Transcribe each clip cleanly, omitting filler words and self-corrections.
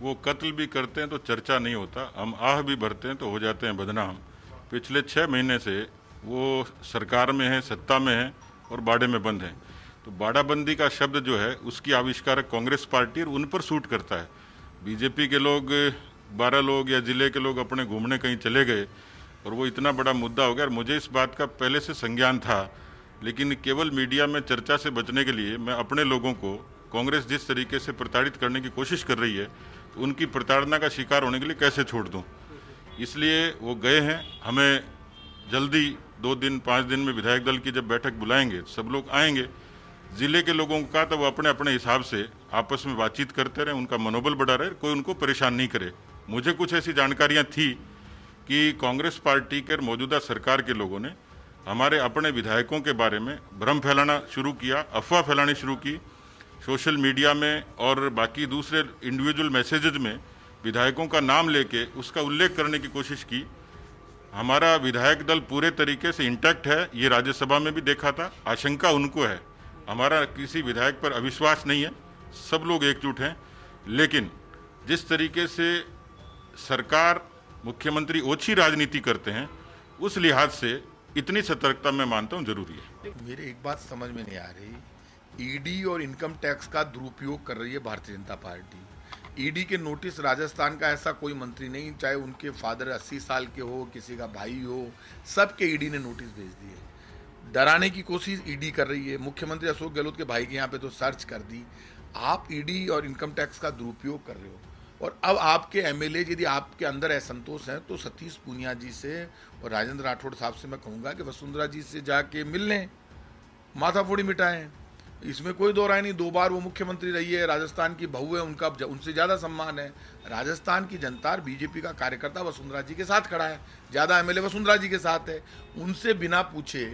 वो कत्ल भी करते हैं तो चर्चा नहीं होता, हम आह भी भरते हैं तो हो जाते हैं बदनाम। पिछले 6 महीने से वो सरकार में है, सत्ता में है और बाड़े में बंद है। तो बाड़ाबंदी का शब्द जो है उसकी आविष्कारक कांग्रेस पार्टी और उन पर सूट करता है। बीजेपी के लोग 12 लोग या जिले के लोग अपने घूमने कहीं चले गए और वो इतना बड़ा मुद्दा हो गया। और मुझे इस बात का पहले से संज्ञान था, लेकिन केवल मीडिया में चर्चा से बचने के लिए मैं अपने लोगों को कांग्रेस जिस तरीके से प्रताड़ित करने की कोशिश कर रही है, तो उनकी प्रताड़ना का शिकार होने के लिए कैसे छोड़ दूं। इसलिए वो गए हैं। हमें जल्दी 2 दिन 5 दिन में विधायक दल की जब बैठक बुलाएंगे सब लोग आएंगे। जिले के लोगों का तो वो अपने अपने हिसाब से आपस में बातचीत करते रहे, उनका मनोबल बढ़ा रहे, कोई उनको परेशान नहीं करे। मुझे कुछ ऐसी जानकारियां थी कि कांग्रेस पार्टी के मौजूदा सरकार के लोगों ने हमारे अपने विधायकों के बारे में भ्रम फैलाना शुरू किया, अफवाह फैलानी शुरू की। सोशल मीडिया में और बाकी दूसरे इंडिविजुअल मैसेजेज में विधायकों का नाम लेके उसका उल्लेख करने की कोशिश की। हमारा विधायक दल पूरे तरीके से इंटैक्ट है, ये राज्यसभा में भी देखा था। आशंका उनको है, हमारा किसी विधायक पर अविश्वास नहीं है, सब लोग एकजुट हैं। लेकिन जिस तरीके से सरकार, मुख्यमंत्री ओछी राजनीति करते हैं, उस लिहाज से इतनी सतर्कता मैं मानता हूं जरूरी है। मेरे एक बात समझ में नहीं आ रही, ईडी और इनकम टैक्स का दुरुपयोग कर रही है भारतीय जनता पार्टी। ईडी के नोटिस राजस्थान का ऐसा कोई मंत्री नहीं, चाहे उनके फादर 80 साल के हो, किसी का भाई हो, सबके ईडी ने नोटिस भेज दिए। डराने की कोशिश ईडी कर रही है। मुख्यमंत्री अशोक गहलोत के भाई के यहाँ पे तो सर्च कर दी। आप ईडी और इनकम टैक्स का दुरुपयोग कर रहे हो। और अब आपके एमएलए यदि आपके अंदर असंतोष है तो सतीश पूनिया जी से और राजेंद्र राठौड़ साहब से मैं कहूँगा कि वसुंधरा जी से जाके मिल लें, माथाफोड़ी मिटाएं। इसमें कोई दो राय नहीं। 2 बार वो मुख्यमंत्री रही है, राजस्थान की बहू है, उनका उनसे ज़्यादा सम्मान है। राजस्थान की जनता और बीजेपी का कार्यकर्ता वसुंधरा जी के साथ खड़ा है, ज़्यादा एमएलए वसुंधरा जी के साथ है। उनसे बिना पूछे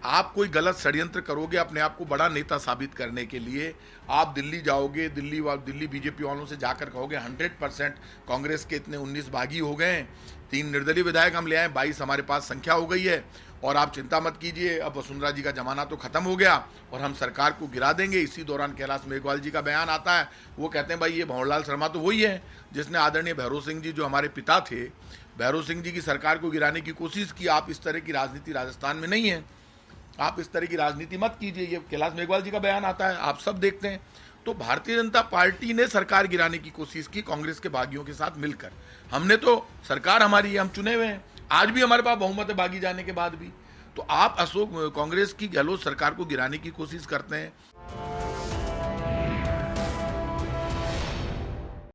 आप कोई गलत षड्यंत्र करोगे अपने आप को बड़ा नेता साबित करने के लिए, आप दिल्ली जाओगे, दिल्ली बीजेपी वालों से जाकर कहोगे 100% कांग्रेस के इतने 19 बागी हो गए हैं, 3 निर्दलीय विधायक हम ले आए, 22 हमारे पास संख्या हो गई है, और आप चिंता मत कीजिए, अब वसुंधरा जी का जमाना तो खत्म हो गया और हम सरकार को गिरा देंगे। इसी दौरान कैलाश मेघवाल जी का बयान आता है, वो कहते हैं भाई ये भंवरलाल शर्मा तो वही है जिसने आदरणीय भैरव सिंह जी, जो हमारे पिता थे, भैरव सिंह जी की सरकार को गिराने की कोशिश की। आप इस तरह की राजनीति राजस्थान में नहीं है, आप इस तरह की राजनीति मत कीजिए। ये कैलाश मेघवाल जी का बयान आता है, आप सब देखते हैं। तो भारतीय जनता पार्टी ने सरकार गिराने की कोशिश की कांग्रेस के बागियों के साथ मिलकर। हमने तो, सरकार हमारी है, हम चुने हुए हैं, आज भी हमारे पास बहुमत है बागी जाने के बाद भी। तो आप कांग्रेस की गहलोत सरकार को गिराने की कोशिश करते हैं।